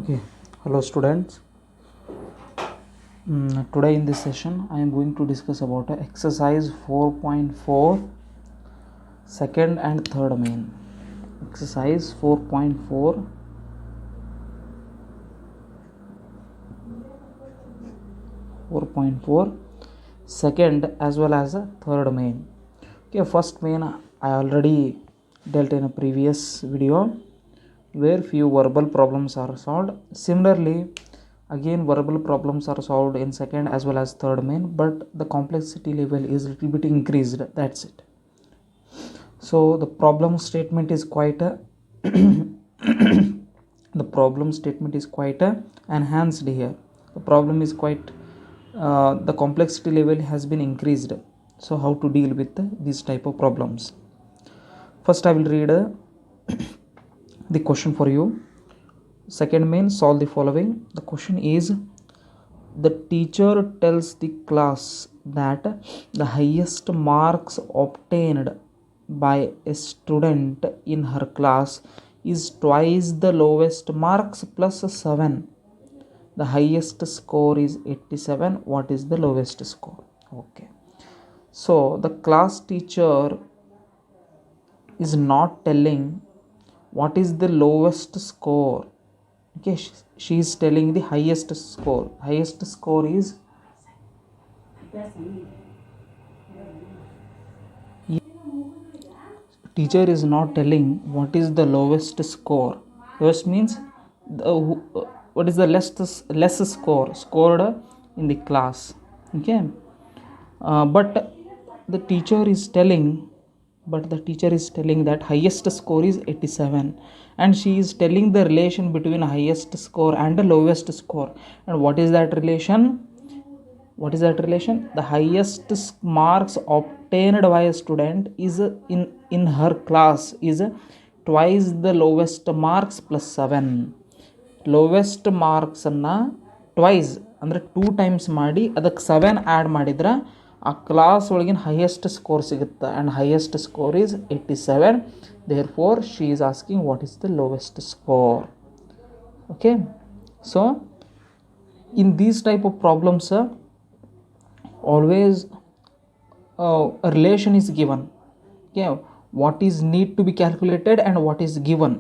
Okay, hello students. Today in this session I am going to discuss about exercise 4.4 second and third main. Exercise 4.4 second as well as a third main. Okay, first main I already dealt in a previous video where few verbal problems are solved. Similarly, again verbal problems are solved in second as well as third main, but the complexity level is a little bit increased. That's it. So the problem statement is quite a the problem statement is quite enhanced here. The problem is quite the complexity level has been increased. So how to deal with these type of problems? First I will read the question for you. Second main, solve the following. The question is, the teacher tells the class that the highest marks obtained by a student in her class is twice the lowest marks plus 7. The highest score is 87. What is the lowest score? Okay. So the class teacher is not telling what is the lowest score. Okay, she is telling the highest score. Highest score is teacher is not telling what is the lowest score. Lowest means what is the less score scored in the class. Okay, but the teacher is telling that highest score is 87, and she is telling the relation between highest score and the lowest score. And what is that relation? The highest marks obtained by a student is in her class is twice the lowest marks plus 7. Lowest ಮಾರ್ಕ್ಸನ್ನು twice ಅಂದರೆ 2 times ಮಾಡಿ ಅದಕ್ಕೆ 7 add ಮಾಡಿದ್ರೆ ಆ class ಒಳಗಿನ highest score ಸಿಗುತ್ತೆ. And highest score is 87. Therefore she is asking what is the lowest score. Okay, so in these type of problems always a relation is given. Okay, what is need to be calculated and what is given.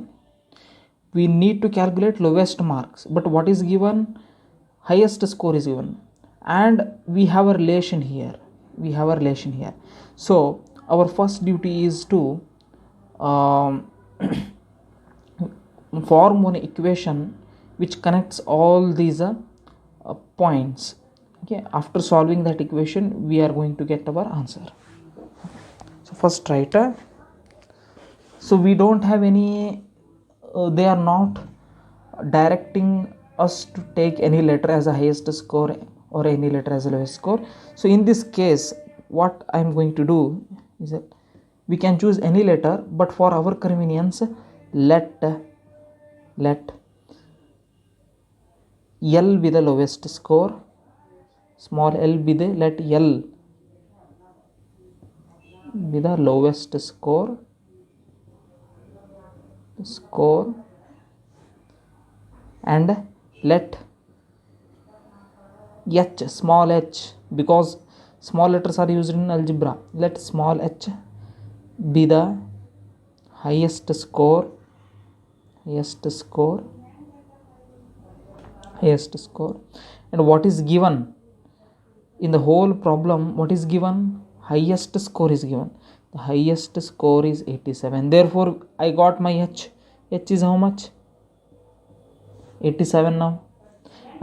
We need to calculate lowest marks, but what is given? Highest score is given, and we have a relation here. So our first duty is to form one equation which connects all these points. Okay, after solving that equation we are going to get our answer. So first write so we don't have any they are not directing us to take any letter as a highest score or any letter as a lowest score. So in this case what I am going to do is that we can choose any letter, but for our convenience let L be the lowest score, small l be the, let L be the lowest score and let h, small h, because small letters are used in algebra, let small h be the highest score. And what is given in the whole problem? What is given? Highest score is given. The highest score is 87. Therefore I got my h is how much? 87 now,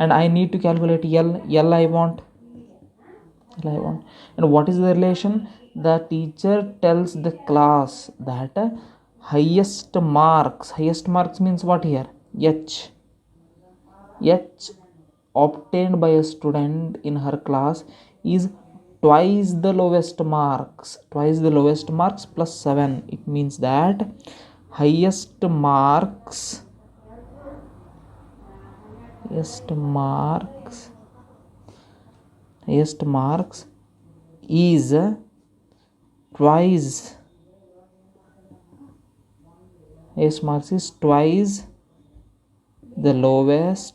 and I need to calculate L I want. And what is the relation? The teacher tells the class that highest marks means what here? H obtained by a student in her class is twice the lowest marks plus 7. It means that highest marks is twice the lowest,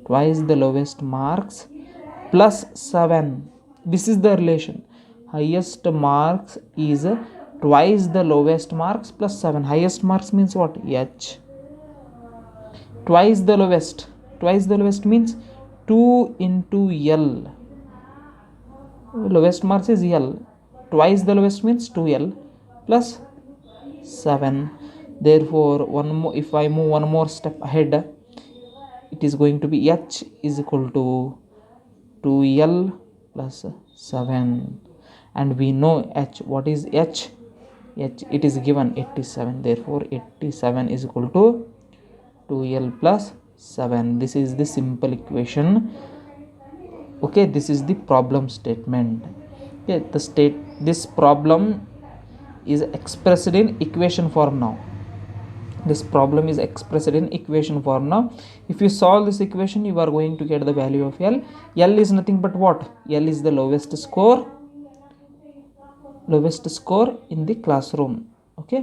twice the lowest marks plus 7. This is the relation. Highest marks is twice the lowest marks plus 7. Highest marks means what? H. Twice the lowest means 2 into L. Lowest marks is L. Twice the lowest means 2L plus 7. Therefore, one more, if I move one more step ahead, it is going to be H is equal to 2L plus 7. And we know H. What is H? H, it is given 87. Therefore, 87 is equal to 2L plus 7. This is the simple equation. Okay, this is the problem statement. Okay, this problem is expressed in equation form now. This problem is expressed in equation form now. If you solve this equation, you are going to get the value of L. L is nothing but what? L is the lowest score in the classroom. Okay,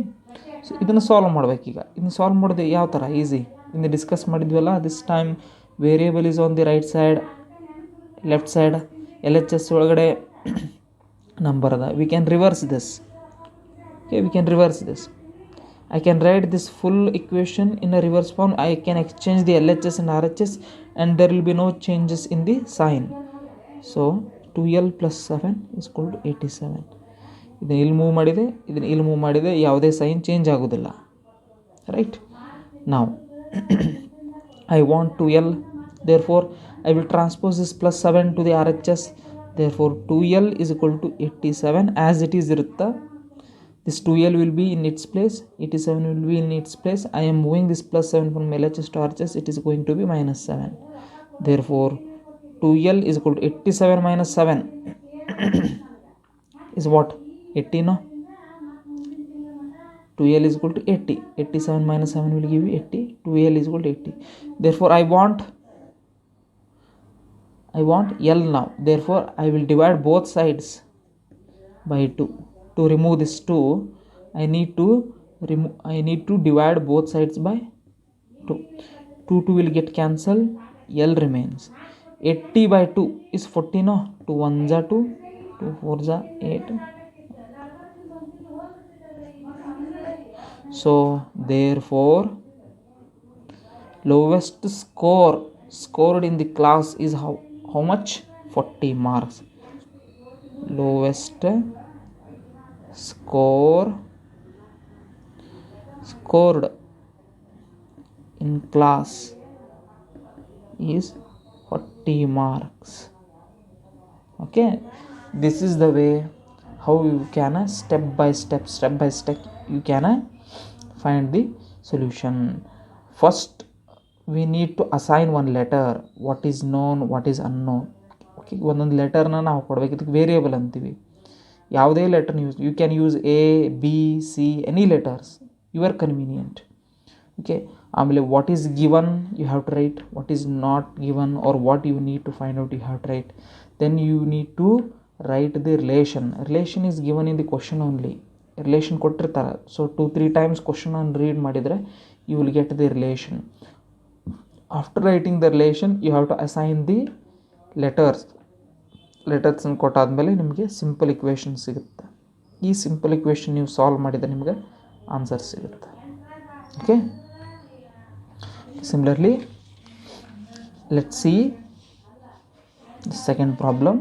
so ಇದನ್ನು solve ಮಾಡಬೇಕೀಗ. ಇದನ್ನು solve ಮಾಡೋದು ಯಾವ ಥರ? Easy. ಇನ್ನು discuss ಮಾಡಿದ್ವಲ್ಲ, this time variable is on the right side, left side L H S ಒಳಗಡೆ number ಅದ. We can reverse this. Okay, we can reverse this. I can write this full equation in a reverse form. I can exchange the LHS and RHS and there will be no changes in the sign. So 2L plus 7 is equal to 87. ಇದನ್ನು ಇಲ್ಲಿ move ಮಾಡಿದೆ, ಇದನ್ನು ಇಲ್ಲಿ move ಮಾಡಿದೆ, ಯಾವುದೇ sign change ಆಗೋದಿಲ್ಲ. Right. ನಾವು I want 2L, therefore I will transpose this plus 7 to the RHS. Therefore 2L is equal to 87 as it is ಇರುತ್ತಾ. This 2L will be in its place, 87 will be in its place. I am moving this plus 7 from LHS to RHS, it is going to be minus 7. Therefore 2L is equal to 87 minus 7 is what? 80, no? 2L is equal to 80. 87 minus 7 will give you 80. 2L is equal to 80. Therefore I want L now. Therefore I will divide both sides by 2. To remove this 2, I need to divide both sides by 2. 2 will get cancelled. L remains. 80 by 2 is 40, no? 2 1s are 2, 2 4s are 8. So therefore lowest score scored in the class is how much? 40 marks. Lowest scored in class is 40 marks. Okay, this is the way how you can step by step you can find the solution. First we need to assign one letter, what is known, what is unknown. Okay, ಒಂದೊಂದು ಲೆಟರ್ನ ನಾವು ಕೊಡಬೇಕು. ಇದಕ್ಕೆ variable ಅಂತೀವಿ. ಯಾವುದೇ ಲೆಟರ್ನ you can use A B C any letters your convenient. Okay, ಆಮೇಲೆ what is given you have to write, what is not given or what you need to find out you have to write. Then you need to write the relation is given in the question only. Relation ಕೊಟ್ಟಿರ್ತಾರೆ, so 2-3 times ಕ್ವಶನನ್ನು read ಮಾಡಿದರೆ you will get the relation. After writing the relation you have to assign the ಲೆಟರ್ಸನ್ನು ಕೊಟ್ಟಾದಮೇಲೆ ನಿಮಗೆ simple equation ಸಿಗುತ್ತೆ. ಈ simple equation ನೀವು solve ಮಾಡಿದರೆ ನಿಮಗೆ answer ಸಿಗುತ್ತೆ. Okay, similarly let's see the second problem.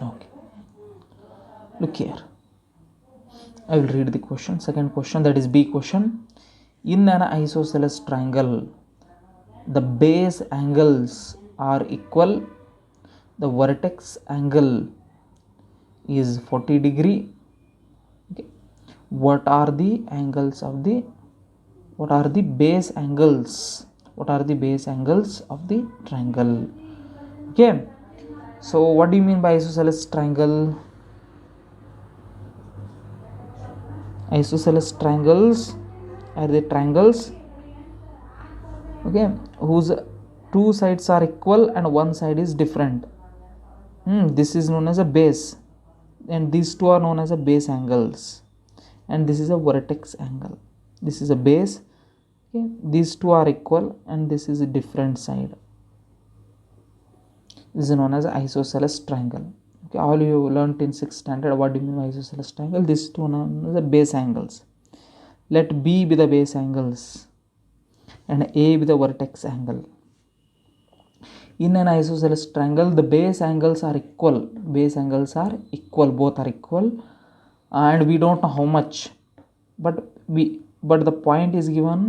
Okay, look here, I will read the question. Second question, that is B question. In an isosceles triangle, the base angles are equal, the vertex angle is 40 degree. Okay, what are the base angles of the triangle? Okay, so what do you mean by isosceles triangle? Isosceles triangles are the triangles, okay, whose two sides are equal and one side is different. This is known as a base, and these two are known as a base angles. and this is a vertex angle. This is a base. Okay, these two are equal, and this is a different side. This is known as isosceles triangle. Okay, all you learnt in 6th standard. What do you mean by isosceles triangle? These two are known as the base angles. Let B be the base angles and A be the vertex angle. In an isosceles triangle, the base angles are equal. Base angles are equal. Both are equal, and we don't know how much, but the point is given.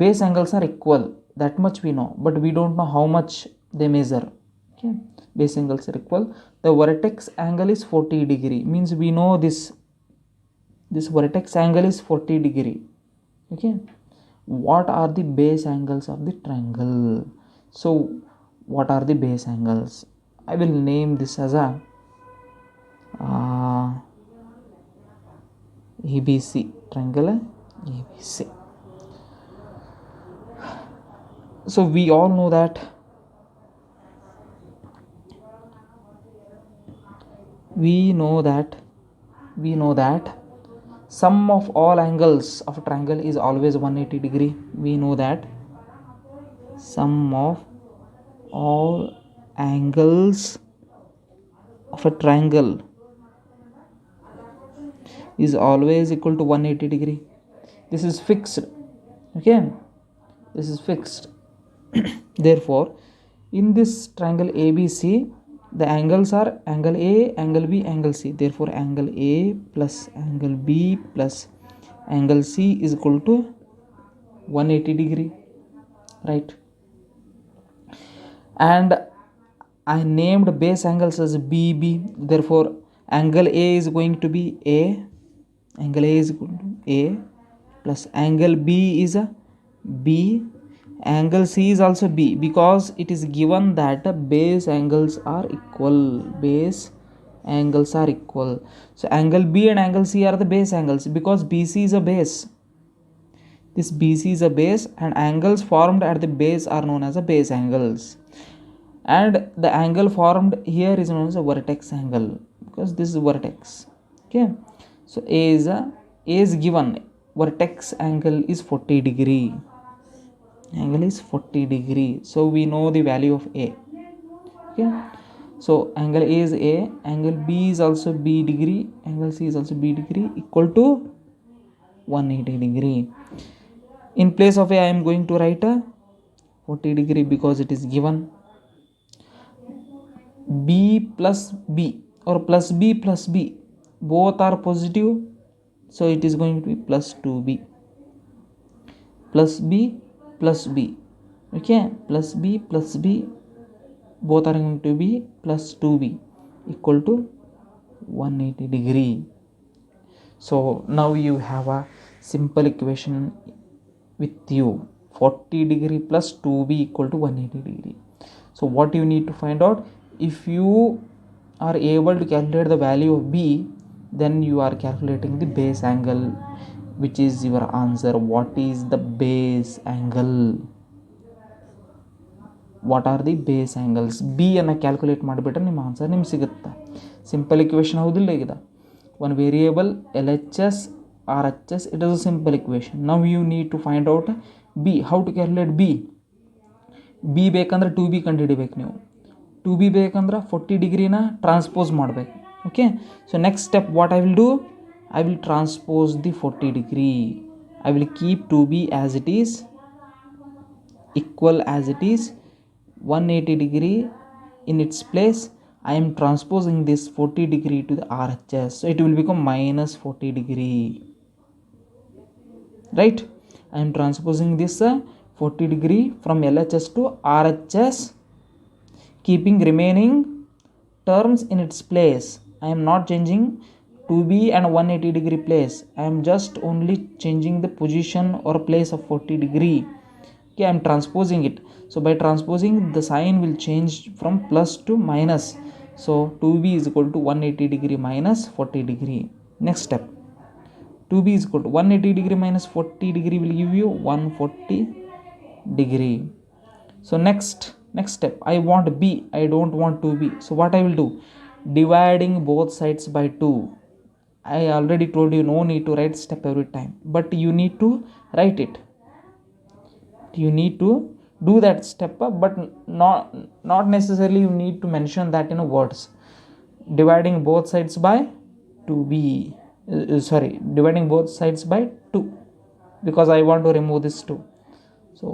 Base angles are equal. That much we know, but we don't know how much they measure. Okay, base angles are equal. The vertex angle is 40 degree. Means we know this vertex angle is 40 degree. Okay, what are the base angles of the triangle? So what are the base angles? I will name this as a ABC triangle. ABC. So we all know that sum of all angles of a triangle is always 180 degree. We know that sum of all angles of a triangle is always equal to 180 degree. This is fixed. Okay, this is fixed. Therefore, in this triangle ABC, the angles are angle A, angle B, angle C. Therefore, angle A plus angle B plus angle C is equal to 180 degree, right? And I named base angles as BB. Therefore, angle A is going to be A. Angle A is equal to A plus angle B is a B. Angle C is also B, because it is given that the base angles are equal. Base angles are equal. So angle B and angle C are the base angles, because BC is a base. This BC is a base, and angles formed at the base are known as the base angles. And the angle formed here is known as a vertex angle, because this is vertex. Okay, so A is given. Vertex angle is 40 degree. Angle is 40 degree. So we know the value of A. Okay, so angle A is A, angle B is also B degree, angle C is also B degree, equal to 180 degree. In place of A, I am going to write a 40 degree because it is given. B plus B or plus B plus B, both are positive, so it is going to be plus 2B. Plus B plus B. Okay, plus B plus B, both are going to be plus 2B, equal to 180 degree. So now you have a simple equation with you. 40 degree plus 2B equal to 180 degree. So what you need to find out, if you are able to calculate the value of B, then you are calculating the base angle, which is your answer. What is the base angle? What are the base angles? B ಅನ್ನು calculate ಮಾಡಿಬಿಟ್ರೆ ನಿಮ್ಮ answer ನಿಮ್ಗೆ ಸಿಗುತ್ತೆ. Simple equation ಹೌದಿಲ್ಲ ಈಗ? one variable LHS RHS, it is a simple equation. Now you need to find out B. How to calculate B? B ಬೇಕಂದ್ರೆ 2B ಕಂಡುಹಿಡಿಬೇಕು ನೀವು. 2B ಬೇಕಂದ್ರೆ 40 ಡಿಗ್ರಿನ ಟ್ರಾನ್ಸ್ಪೋಸ್ ಮಾಡಬೇಕು. Okay, so next step what I will do, I will transpose the 40 degree. I will keep 2B as it is, equal as it is, 180 degree in its place. I am transposing this 40 degree to the RHS, so it will become minus 40 degree, right? I am transposing this 40 degree from LHS to RHS, keeping remaining terms in its place. I am not changing 2B and 180 degree place. I am just only changing the position or place of 40 degree. Okay, I am transposing it. So by transposing, the sign will change from plus to minus. So 2B is equal to 180 degree minus 40 degree. Next step, 2B is equal to 180 degree minus 40 degree will give you 140 degree. So next step, I want B, I don't want 2B. So what I will do, dividing both sides by 2, I already told you no need to write step every time, but you need to write it. You need to do that step, but not necessarily you need to mention that in words. Dividing both sides by 2b, dividing both sides by 2, because I want to remove this 2. So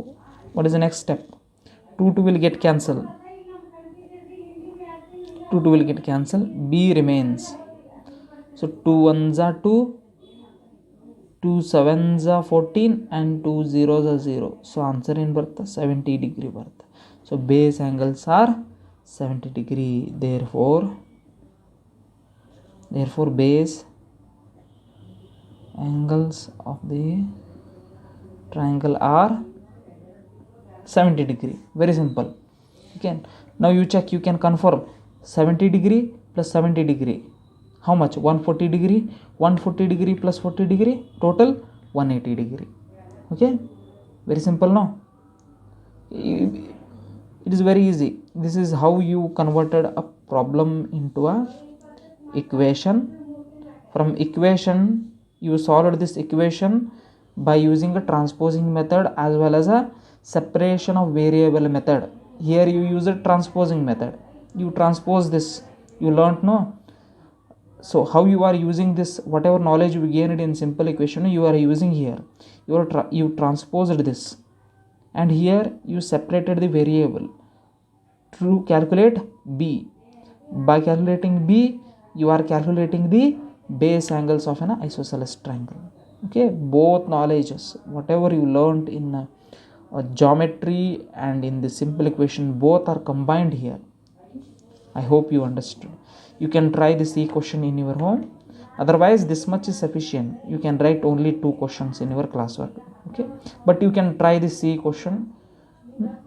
what is the next step? 2 will get cancelled. 2 will get cancelled. B remains. So 2 1s are 2, 2 7s are 14, and 2 zeros are 0. So answer in birth 70 degree birth. So base angles are 70 degree. Therefore base angles of the triangle are 70 degree. Very simple. Okay. Now you check, you can confirm 70 degree plus 70 degree. How much? 140 degree. 140 degree plus 40 degree. Total 180 degree. Okay. Very simple, no? It is very easy. This is how you converted a problem into a equation. From equation, you solved this equation by using a transposing method as well as a separation of variable method. Here you use a transposing method. You transpose this. You learnt, no? So how you are using this, whatever knowledge you gained in simple equation, you are using here. You transposed this, and here you separated the variable to calculate b. By calculating b, you are calculating the base angles of an isosceles triangle. Okay, both knowledges, whatever you learned in geometry and in the simple equation, both are combined here. I hope you understood. You can try the C question in your home. Otherwise, this much is sufficient. You can write only 2 questions in your classwork. Okay, but you can try the C question.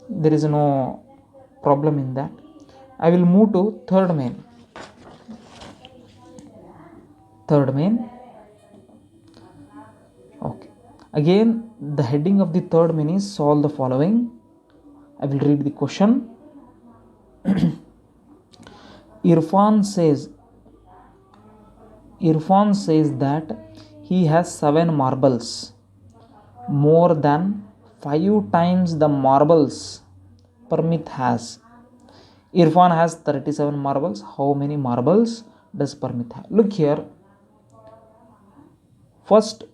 There is no problem in that. I will move to third main. Okay, again the heading of the third main is solve the following. I will read the question. Irfan says that he has 7 marbles, more than 5 times the marbles Parmit has. Irfan has 37 marbles. How many marbles does Parmit have? Look here. First,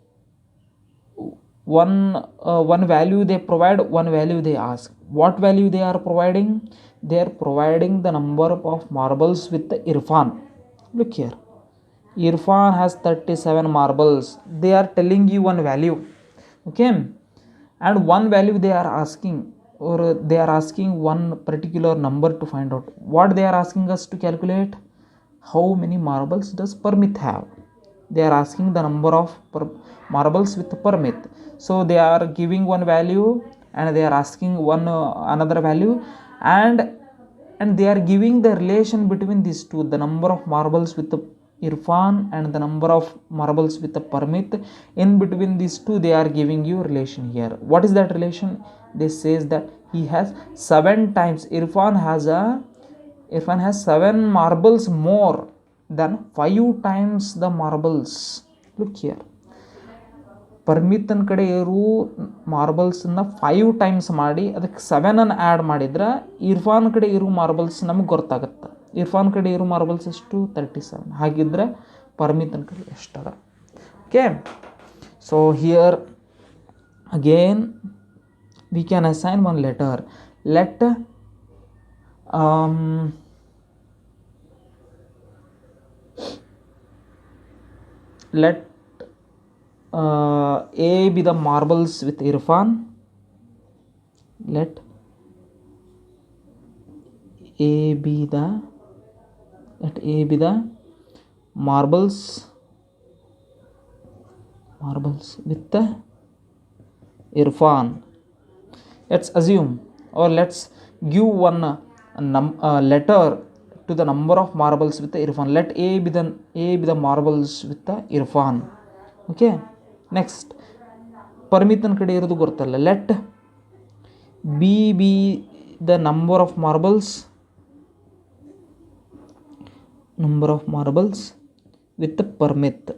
one value they provide, one value they ask. What value they are providing? They are providing the number of marbles with the Irfan. Look here. Irfan has 37 marbles. They are telling you one value. Okay. And one value they are asking, or they are asking one particular number to find out. What they are asking us to calculate? How many marbles does Parmit have? They are asking the number of marbles with Parmit. So they are giving one value and they are asking another value, and they are giving the relation between these two, the number of marbles with the Irfan and the number of marbles with the Parmit. In between these two, they are giving you relation here. What is that relation? They says that he has 7 times. Irfan has 7 marbles more than 5 times the marbles. Look here. ಪರ್ಮಿತನ ಕಡೆ ಇರೋ ಮಾರ್ಬಲ್ಸನ್ನ 5 times ಮಾಡಿ ಅದಕ್ಕೆ 7 ಅನ್ನು add ಮಾಡಿದ್ರೆ ಇರ್ಫಾನ್ ಕಡೆ ಇರೋ marbles ನಮಗೆ ಗೊತ್ತಾಗುತ್ತೆ. ಇರ್ಫಾನ್ ಕಡೆ ಇರೋ ಮಾರ್ಬಲ್ಸ್ ಎಷ್ಟು? 37. ಹಾಗಿದ್ರೆ ಪರ್ಮಿತನ ಕಡೆ ಎಷ್ಟದ? Okay, so here again we can assign one letter. Let A be the marbles with Irfan. Let A be the marbles with the Irfan. Let's assume, or let's give one letter to the number of marbles with the Irfan. Let A be the marbles with the Irfan. Okay. Next ಪರ್ಮಿತನ ಕಡೆ ಇರೋದು ಗೊತ್ತಲ್ಲ. Let B be the number of marbles with Parmit.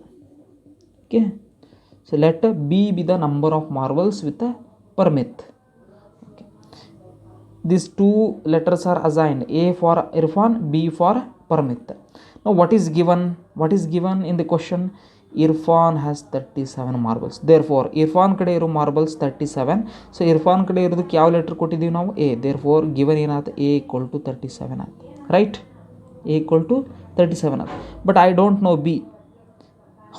Okay, so let B be the number of marbles with Parmit. Okay. These two letters are assigned, A for Irfan, B for Parmit. Now what is given? What is given in the question? Irfan has 37 marbles. Therefore Irfan kade iರೋ marbles 37. So Irfan kade ಇರೋದಕ್ಕೆ ಯಾವ letter ಕೊಟ್ಟಿದ್ದೀವಿ ನಾವು A. Therefore given ಏನಾಯ್ತು A equal to 37 ಆಯ್ತು, right? A equal to 37 ಆಯ್ತು. But I don't know B.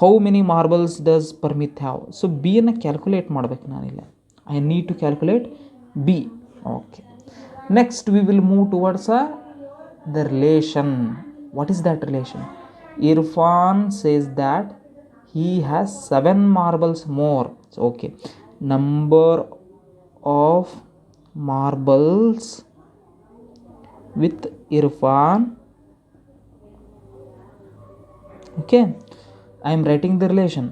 How many marbles does Parmit have? So B ಅನ್ನು calculate ಮಾಡಬೇಕು ನಾನಿಲ್ಲ. I need to calculate B. Okay. Next we will move towards the relation. What is that relation? Irfan says that he has 7 marbles more. So, okay, number of marbles with Irfan. Okay, I am writing the relation.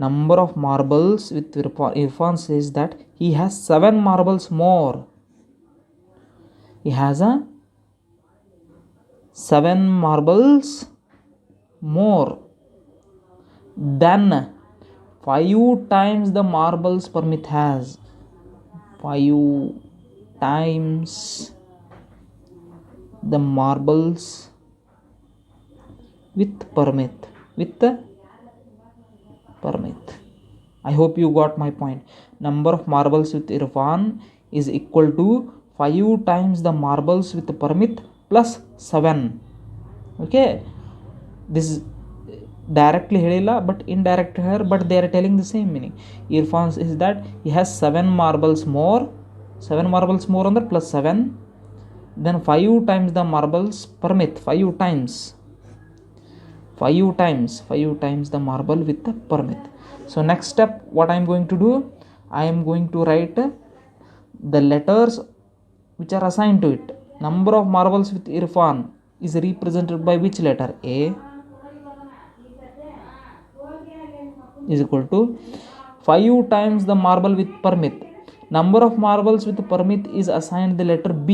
Number of marbles with Irfan. Irfan says that he has 7 marbles more. He has a 7 marbles more than 5 times the marbles Parmit has. 5 times the marbles with Parmit. I hope you got my point. Number of marbles with Irfan is equal to 5 times the marbles with Parmit plus 7. Okay, this is directly ಹೇಳಿಲ್ಲ, but indirect here, but they are telling the same meaning. Irfan is that he has 7 marbles more. 7 marbles more under plus 7, then 5 times the marbles Parmit. 5 times the marble with the Parmit. So next step, what I am going to do, I am going to write the letters which are assigned to it. Number of marbles with Irfan is represented by which letter? A is equal to 5 times the marble with Parmit. Number of marbles with Parmit is assigned the letter B,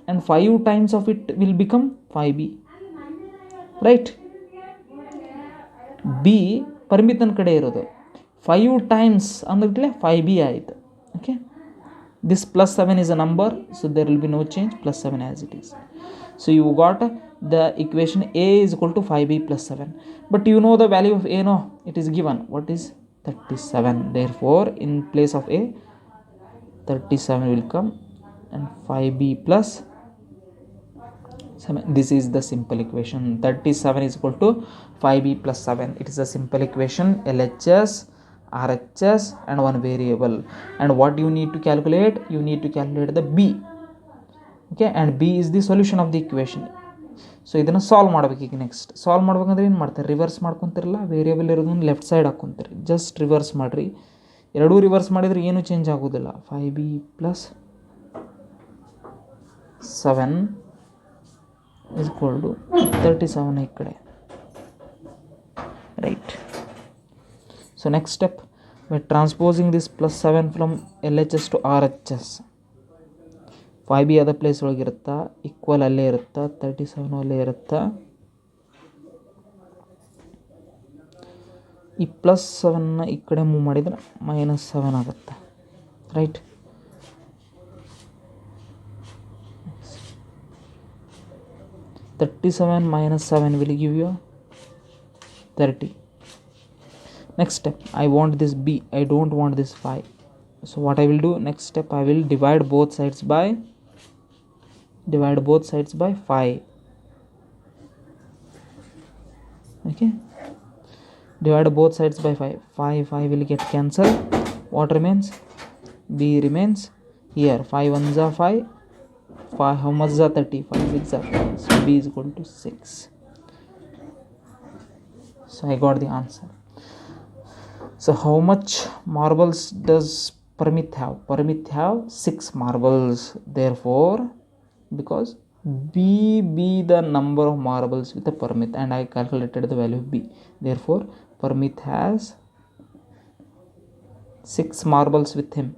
and 5 times of it will become 5B, right? B Parmit ನನ್ನ ಕಡೆ ಇರೋದು, 5 times ಅಂದ್ರೆ 5B ಆಯಿತು. Okay, this plus 7 is a number, so there will be no change, plus 7 as it is. So you got the equation A is equal to 5B plus 7. But you know the value of A, no? It is given. What is 37? Therefore, in place of A, 37 will come, and 5B plus 7. This is the simple equation. 37 is equal to 5B plus 7. It is a simple equation. LHS, RHS, and one variable. And what you need to calculate? You need to calculate the B. Okay, and B is the solution of the equation. So ಇದನ್ನು solve ಮಾಡ್ಬೇಕು. ಈಗ next solve ಮಾಡ್ಬೇಕಂದ್ರೆ ಏನು ಮಾಡ್ತಾರೆ? Reverse ಮಾಡ್ಕೊತಿರಲ್ಲ, variable ಇರೋದನ್ನು left side ಹಾಕ್ಕೊಂತೀರಿ, just reverse ಮಾಡಿರಿ. ಎರಡೂ reverse ಮಾಡಿದರೆ ಏನೂ ಚೇಂಜ್ ಆಗೋದಿಲ್ಲ. 5B plus 7 is equal to 37 ಈ ಕಡೆ, right. So next step, we're transposing this plus 7 from LHS to RHS. 5B ಅದ ಪ್ಲೇಸ್ ಒಳಗಿರುತ್ತಾ, ಈಕ್ವಲ್ ಅಲ್ಲೇ ಇರುತ್ತಾ, 37 ಅಲ್ಲೇ ಇರುತ್ತಾ. ಈ ಪ್ಲಸ್ 7ನ ಈ ಕಡೆ ಮೂವ್ ಮಾಡಿದರೆ -7 ಆಗುತ್ತೆ, right. -37 will give you 30. Next step, I want this B, I don't want this 5. So what I will do, next step, I will divide both sides by 5. Okay, divide both sides by 5. 5 will get cancelled. What remains? B remains here. 5 ones are 5. 5 how much is 30? 5 6 are 5. So B is equal to 6. So I got the answer. So how much marbles does Parmit have? Parmit have 6 marbles. Therefore, because B be the number of marbles with the Parmit, and I calculated the value of B. Therefore, Parmit has 6 marbles with him.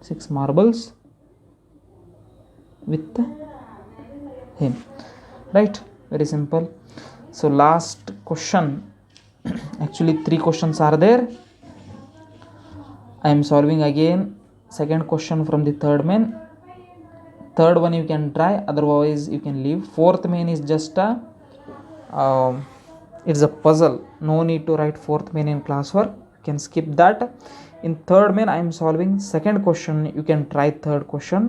6 marbles with him, right? Very simple. So last question, actually 3 questions are there. I am solving again second question from the third main. Third one you can try, otherwise you can leave. Fourth main is just a it's a puzzle, no need to write fourth main in classwork, you can skip that. In third main I am solving second question, you can try third question,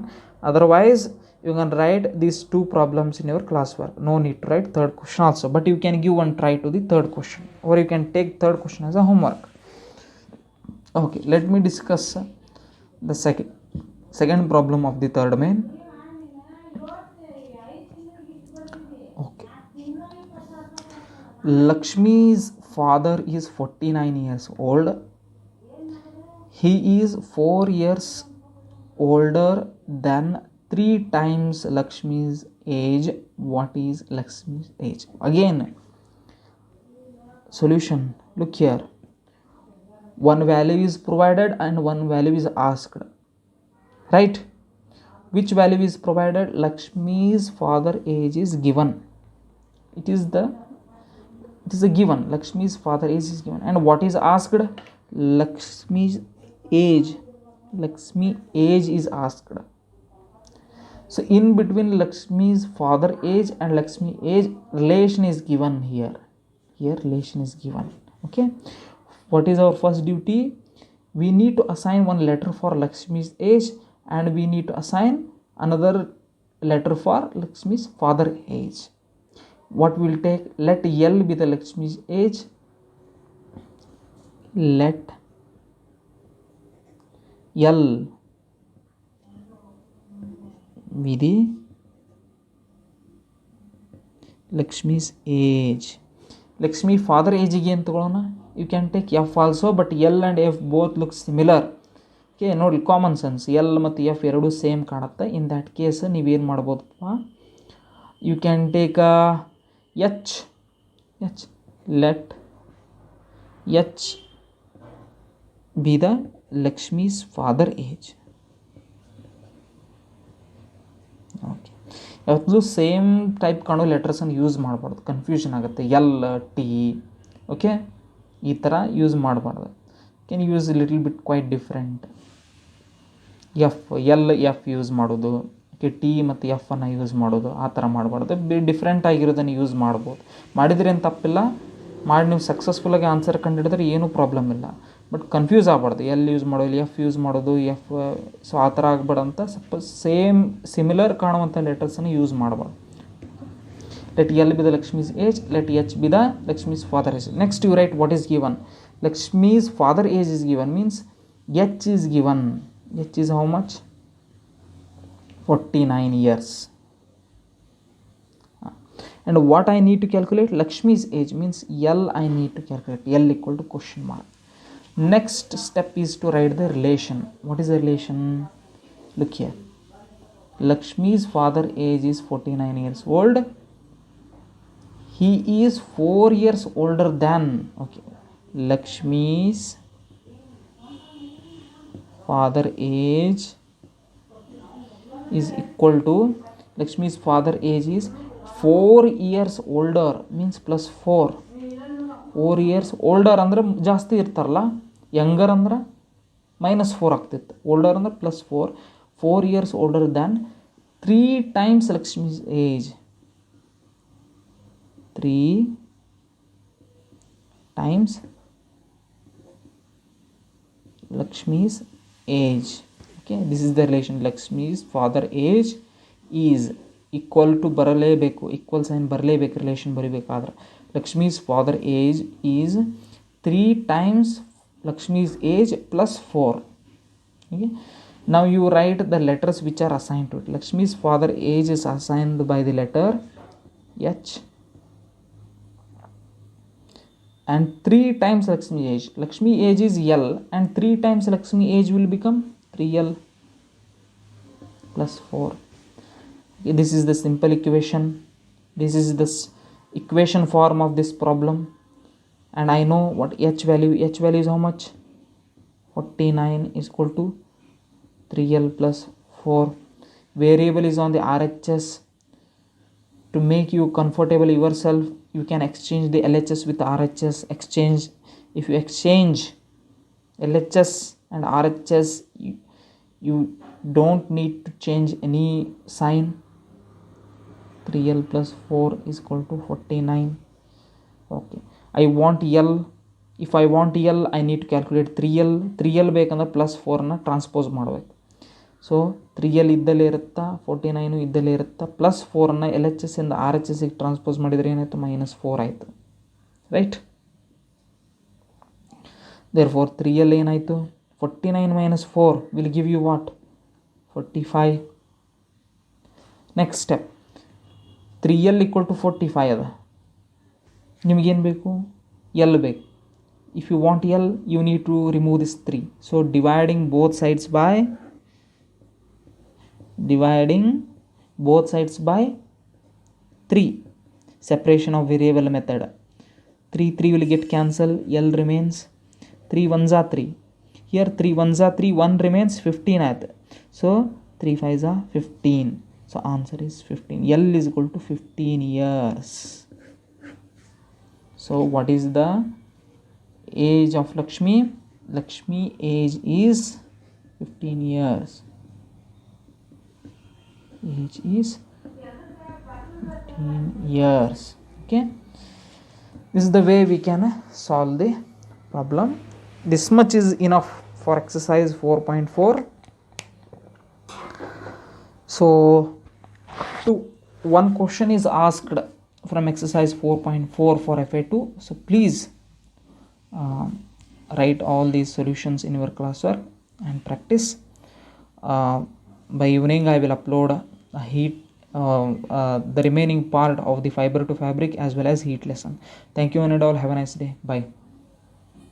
otherwise you can write these 2 problems in your classwork, no need to write third question also, but you can give one try to the third question, or you can take third question as a homework. Okay, let me discuss the second problem of the third main. Okay, Lakshmi's father is 49 years old. He is 4 years older than 3 times Lakshmi's age. What is Lakshmi's age? Again, solution. Look here. One value is provided and one value is asked. Right? Which value is provided? Lakshmi's father age is given. It is a given. Lakshmi's father age is given. And what is asked? Lakshmi's age. Lakshmi age is asked. So in between Lakshmi's father age and Lakshmi age, relation is given here. Here relation is given. Okay. What is our first duty? We need to assign one letter for Lakshmi's age, and we need to assign another letter for Lakshmi's father age. What will take? Let L be the Lakshmi's age. Let L be the Lakshmi's age. Lakshmi father age ಗೆ ಏನು ತಗೊಳ್ಳೋಣ? You can take F also, but L and F both look similar. Okay, ನೋಡಿ common sense, L ಮತ್ತು F ಎರಡೂ same ಕಾಣುತ್ತೆ. In that case ನೀವೇನು ಮಾಡ್ಬೋದಪ್ಪ, you can take H. Let H be the Lakshmi's father age. Okay, ಯಾವತ್ತೂ same type ಕಾಣೋ ಲೆಟರ್ಸನ್ನು use ಮಾಡಬಾರ್ದು, ಕನ್ಫ್ಯೂಷನ್ ಆಗುತ್ತೆ. ಎಲ್ ಟಿ, ಓಕೆ, ಈ ಥರ ಯೂಸ್ ಮಾಡಬಾರ್ದು. Can use little bit quite different. F use ಮಾಡೋದು, ಓಕೆ, ಟಿ ಮತ್ತು ಎಫನ್ನು ಯೂಸ್ ಮಾಡೋದು, ಆ ಥರ ಮಾಡಬಾರ್ದು. ಡಿಫ್ರೆಂಟ್ ಆಗಿರೋದನ್ನು ಯೂಸ್ ಮಾಡ್ಬೋದು. ಮಾಡಿದ್ರೆ ಏನು ತಪ್ಪಿಲ್ಲ, ಮಾಡಿ ನೀವು ಸಕ್ಸಸ್ಫುಲ್ಲಾಗಿ ಆನ್ಸರ್ ಕಂಡುಹಿಡಿದ್ರೆ ಏನೂ ಪ್ರಾಬ್ಲಮ್ ಇಲ್ಲ. ಬಟ್ ಕನ್ಫ್ಯೂಸ್ ಆಗಬಾರ್ದು, ಎಲ್ ಯೂಸ್ ಮಾಡೋದು, ಎಫ್ ಯೂಸ್ ಮಾಡೋದು, ಸೊ ಆ ಥರ ಆಗಬೇಡಂತ ಸ್ವಲ್ಪ ಸೇಮ್ ಸಿಮಿಲರ್ ಕಾಣುವಂಥ ಲೆಟರ್ಸನ್ನು ಯೂಸ್ ಮಾಡಬಾರ್ದು. Let L be the Lakshmi's age, let H be the Lakshmi's father age. Next you write what is given. Lakshmi's father age is given, means H is given. H is how much? 49 years. And what I need to calculate? Lakshmi's age, means L I need to calculate. L equal to question mark. Next step is to write the relation. What is the relation? Look here. Lakshmi's father age is 49 years old. He is 4 years older than, okay, Lakshmi's father age is equal to, Lakshmi's father age is 4 years older, means plus 4. 4 years older ಅಂದ್ರೆ ಜಾಸ್ತಿ ಇರ್ತಾರಲ್ಲ, younger ಅಂದ್ರೆ -4 ಆಗ್ತಿತ್ತು, older ಅಂದ್ರೆ +4. 4 years older than 3 times Lakshmi's age. 3 times Lakshmi's age. Okay, this is the relation. Lakshmi's father age is equal to ಬರಲೇಬೇಕು, equal sign ಬರಲೇಬೇಕು, relation ಬರೀಬೇಕಾದ್ರೆ. Lakshmi's father age is 3 times Lakshmi's age plus 4. Okay, now you write the letters which are assigned to it. Lakshmi's father age is assigned by the letter H, and 3 times Lakshmi age. Lakshmi age is L, and 3 times Lakshmi age will become 3L plus 4. Okay, this is the simple equation. This is the equation form of this problem, and I know what H value. H value is how much? 49 is equal to 3L plus 4. Variable is on the RHS. To make you comfortable yourself, you can exchange the LHS with RHS. If you exchange LHS and RHS, you don't need to change any sign. 3L plus 4 is equal to 49. Okay, I want L. If I want L, I need to calculate 3L. 3L ಬೇಕಂದ್ರೆ plus 4ನ transpose ಮಾಡಬೇಕು. So 3L ಇದ್ದಲ್ಲೇ ಇರುತ್ತಾ, 49 ಇದ್ದಲ್ಲೇ ಇರುತ್ತಾ, plus 4ನ LHS ಇಂದ RHSಗೆ transpose ಮಾಡಿದರೆ ಏನಾಯಿತು, -4 ಆಯಿತು. Right. Therefore 3L ಏನಾಯಿತು, 49 minus 4 will give you what, 45. Next step, 3L equal to 45 ಅದ. ನಿಮಗೇನು ಬೇಕು, L ಬೇಕು. If you want L, you need to remove this 3. So dividing both sides by 3. Separation of variable method. 3 will get cancelled. L remains. 3 1s are 3. Here 3 1s are 3. 1 remains, 15 at. So 3 5s are 15. So answer is 15. L is equal to 15 years. So what is the age of Lakshmi? Lakshmi age is 15 years. Age is 15 years. Okay, this is the way we can solve the problem. This much is enough for exercise 4.4. So one question is asked from exercise 4.4 for FA2. So please write all these solutions in your classwork and practice. By evening I will upload the remaining part of the fiber to fabric as well as heat lesson. Thank you and all. Have a nice day. Bye.